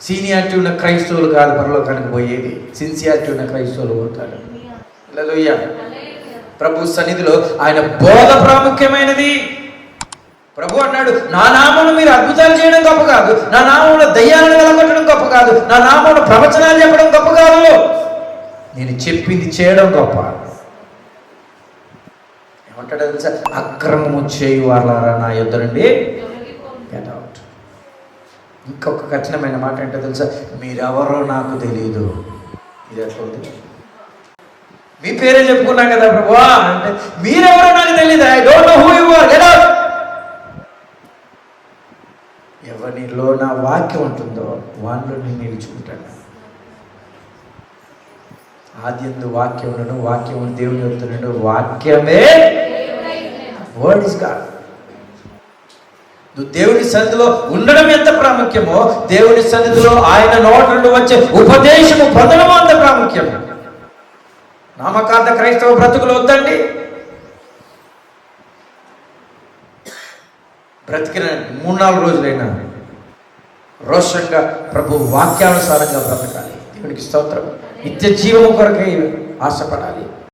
Seniority ఉన్న క్రైస్తవులు కాదు పరలోకానికి పోయేది, సిన్సియారిటీ ఉన్న క్రైస్తవులు పోతారు. హల్లెలూయా. ప్రభు సన్నిధిలో ఆయన బోధ ప్రాముఖ్యమైనది. ప్రభు అన్నాడు, నా నామమును మీరు అద్భుతాలు చేయడం గొప్ప కాదు, నా నామములో దయ్యాలను వెలగొట్టడం గొప్ప కాదు, నా నామములో ప్రవచనాలు చెప్పడం గొప్ప కాదు, నేను చెప్పింది చేయడం గొప్ప. ఏమంటాడు తెలుసా? అక్రమము చేయు వాళ్ళారా నా యొద్ద నుండి గెట్ అవుట్. ఇంకొక కఠినమైన మాట ఏంటో తెలుసా? మీరెవరో నాకు తెలియదు. ఇది ఎట్లా ఉంది? మీ పేరే చెప్పుకున్నాం కదా ప్రభు అంటే మీరెవరో నాకు తెలియదు. I don't know who you are, get out. ఎవరిలో నా వాక్యం ఉంటుందో వాళ్ళని నేను నిలుచుకుంటాను. ఆదియందు వాక్యం ఉండను, వాక్యం దేవుని చెప్తున్నాడు, వాక్యమే వర్డ్ ఇస్ గాడ్. నువ్వు దేవుని సన్నిధిలో ఉండడం ఎంత ప్రాముఖ్యమో, దేవుని సన్నిధిలో ఆయన నోటి నుండి వచ్చే ఉపదేశము పొందడం అంత ప్రాముఖ్యం. నామకార్థ క్రైస్తవ బ్రతుకులు వద్దండి. బ్రతికిన 3-4 రోజులైనా రోషంగా ప్రభు వాక్యానుసారంగా బ్రతకాలి. దేవునికి స్తోత్రం. నిత్య జీవము కొరకై ఆశపడాలి.